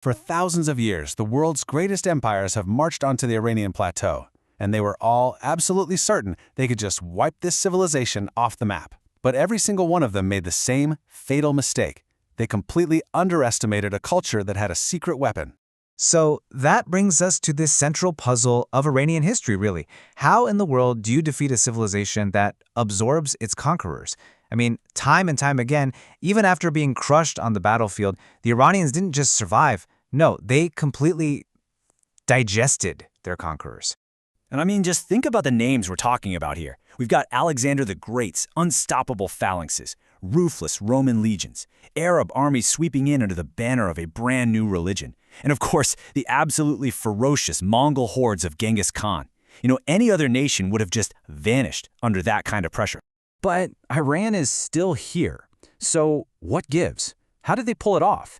For thousands of years, the world's greatest empires have marched onto the Iranian plateau, and they were all absolutely certain they could just wipe this civilization off the map. But every single one of them made the same fatal mistake. They completely underestimated a culture that had a secret weapon. So that brings us to this central puzzle of Iranian history, really. How in the world do you defeat a civilization that absorbs its conquerors? I mean, time and time again, even after being crushed on the battlefield, the Iranians didn't just survive. No, they completely digested their conquerors. And I mean, just think about the names we're talking about here. We've got Alexander the Great's unstoppable phalanxes, ruthless Roman legions, Arab armies sweeping in under the banner of a brand new religion, and of course, the absolutely ferocious Mongol hordes of Genghis Khan. Any other nation would have just vanished under that kind of pressure. But Iran is still here. So what gives? How did they pull it off?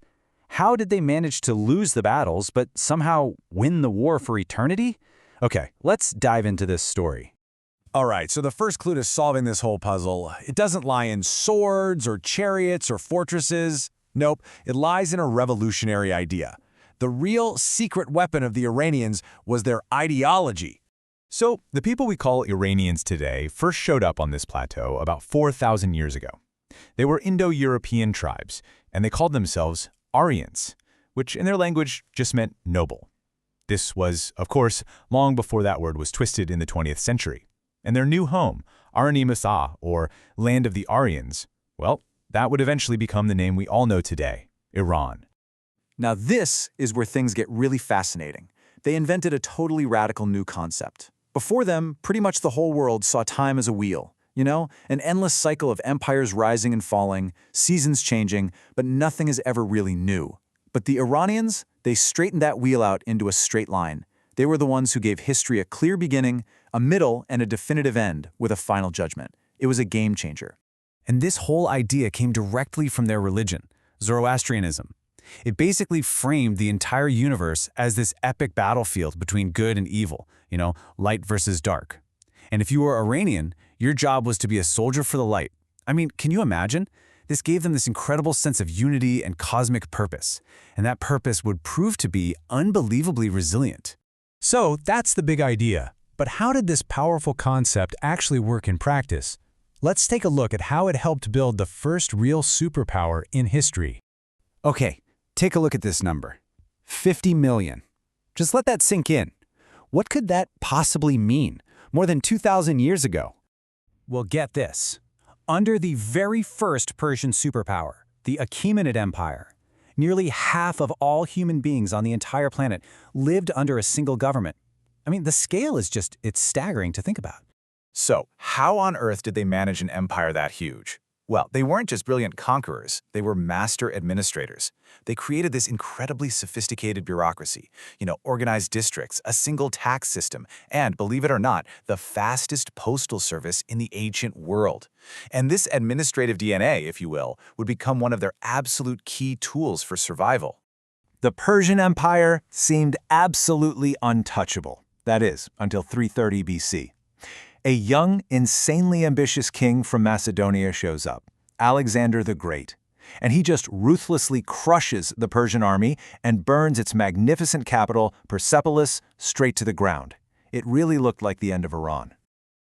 How did they manage to lose the battles but somehow win the war for eternity? Okay, let's dive into this story. All right, so the first clue to solving this whole puzzle, it doesn't lie in swords or chariots or fortresses. Nope, it lies in a revolutionary idea. The real secret weapon of the Iranians was their ideology. So, the people we call Iranians today first showed up on this plateau about 4,000 years ago. They were Indo-European tribes, and they called themselves Aryans, which in their language just meant noble. This was, of course, long before that word was twisted in the 20th century. And their new home, Arani-Masa, or Land of the Aryans, well, that would eventually become the name we all know today, Iran. Now this is where things get really fascinating. They invented a totally radical new concept. Before them, pretty much the whole world saw time as a wheel. An endless cycle of empires rising and falling, seasons changing, but nothing is ever really new. But the Iranians, they straightened that wheel out into a straight line. They were the ones who gave history a clear beginning, a middle, and a definitive end with a final judgment. It was a game changer. And this whole idea came directly from their religion, Zoroastrianism. It basically framed the entire universe as this epic battlefield between good and evil, light versus dark. And if you were Iranian, your job was to be a soldier for the light. I mean, can you imagine? This gave them this incredible sense of unity and cosmic purpose, and that purpose would prove to be unbelievably resilient. So that's the big idea. But how did this powerful concept actually work in practice? Let's take a look at how it helped build the first real superpower in history. Okay, take a look at this number. 50 million. Just let that sink in. What could that possibly mean? More than 2,000 years ago. Well, get this. Under the very first Persian superpower, the Achaemenid Empire, nearly half of all human beings on the entire planet lived under a single government. I mean, the scale is it's staggering to think about. So, how on earth did they manage an empire that huge? Well, they weren't just brilliant conquerors, they were master administrators. They created this incredibly sophisticated bureaucracy, organized districts, a single tax system, and, believe it or not, the fastest postal service in the ancient world. And this administrative DNA, if you will, would become one of their absolute key tools for survival. The Persian Empire seemed absolutely untouchable. That is, until 330 BC. A young, insanely ambitious king from Macedonia shows up, Alexander the Great, and he just ruthlessly crushes the Persian army and burns its magnificent capital, Persepolis, straight to the ground. It really looked like the end of Iran.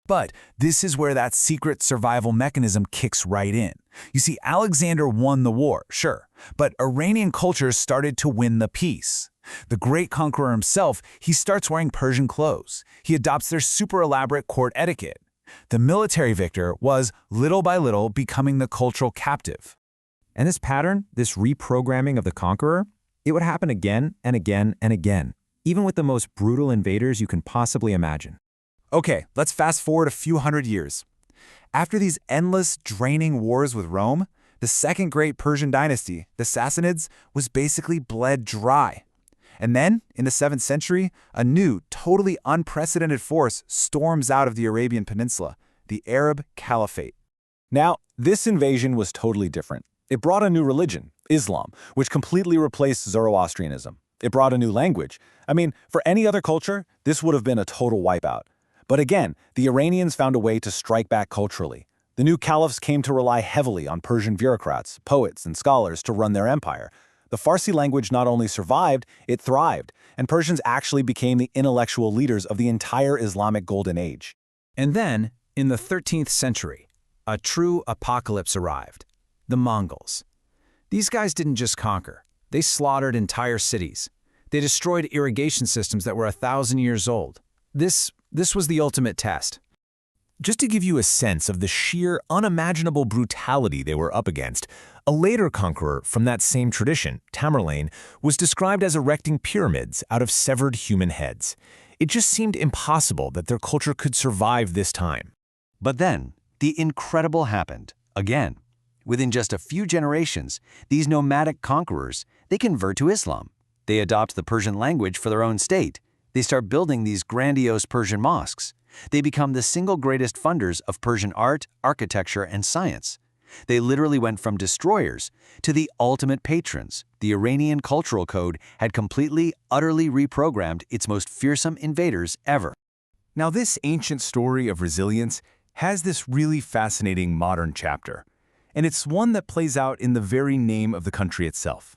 But this is where that secret survival mechanism kicks right in. You see, Alexander won the war, sure, but Iranian culture started to win the peace. The great conqueror himself, he starts wearing Persian clothes. He adopts their super elaborate court etiquette. The military victor was, little by little, becoming the cultural captive. And this pattern, this reprogramming of the conqueror, it would happen again and again and again, even with the most brutal invaders you can possibly imagine. Okay, let's fast forward a few hundred years. After these endless, draining wars with Rome, the second great Persian dynasty, the Sassanids, was basically bled dry. And then, in the 7th century, a new, totally unprecedented force storms out of the Arabian Peninsula, the Arab Caliphate. Now, this invasion was totally different. It brought a new religion, Islam, which completely replaced Zoroastrianism. It brought a new language. I mean, for any other culture, this would have been a total wipeout. But again, the Iranians found a way to strike back culturally. The new caliphs came to rely heavily on Persian bureaucrats, poets, and scholars to run their empire. The Farsi language not only survived, it thrived, and Persians actually became the intellectual leaders of the entire Islamic Golden Age. And then, in the 13th century, a true apocalypse arrived. The Mongols. These guys didn't just conquer. They slaughtered entire cities. They destroyed irrigation systems that were 1,000 years old. This was the ultimate test. Just to give you a sense of the sheer, unimaginable brutality they were up against, a later conqueror from that same tradition, Tamerlane, was described as erecting pyramids out of severed human heads. It just seemed impossible that their culture could survive this time. But then, the incredible happened, again. Within just a few generations, these nomadic conquerors, they convert to Islam. They adopt the Persian language for their own state. They start building these grandiose Persian mosques. They become the single greatest funders of Persian art, architecture, and science. They literally went from destroyers to the ultimate patrons. The Iranian cultural code had completely, utterly reprogrammed its most fearsome invaders ever. Now, this ancient story of resilience has this really fascinating modern chapter, and it's one that plays out in the very name of the country itself.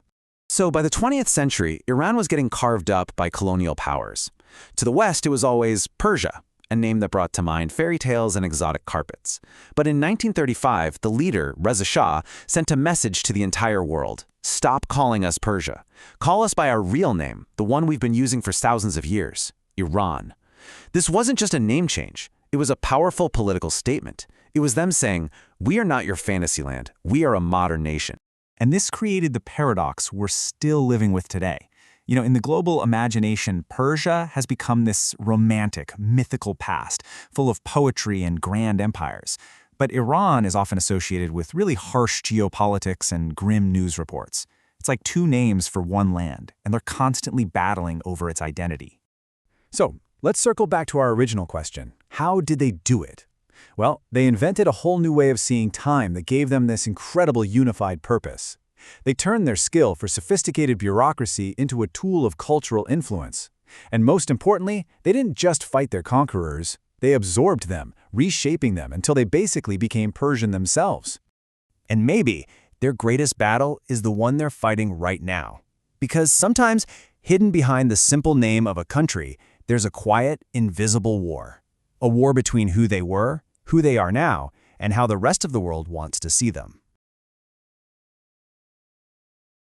So by the 20th century, Iran was getting carved up by colonial powers. To the west, it was always Persia, a name that brought to mind fairy tales and exotic carpets. But in 1935, the leader, Reza Shah, sent a message to the entire world. Stop calling us Persia. Call us by our real name, the one we've been using for thousands of years, Iran. This wasn't just a name change. It was a powerful political statement. It was them saying, we are not your fantasy land. We are a modern nation. And this created the paradox we're still living with today. You know, in the global imagination, Persia has become this romantic, mythical past, full of poetry and grand empires. But Iran is often associated with really harsh geopolitics and grim news reports. It's like two names for one land, and they're constantly battling over its identity. So, let's circle back to our original question. How did they do it? Well, they invented a whole new way of seeing time that gave them this incredible unified purpose. They turned their skill for sophisticated bureaucracy into a tool of cultural influence. And most importantly, they didn't just fight their conquerors, they absorbed them, reshaping them until they basically became Persian themselves. And maybe their greatest battle is the one they're fighting right now. Because sometimes, hidden behind the simple name of a country, there's a quiet, invisible war. A war between who they were, who they are now, and how the rest of the world wants to see them.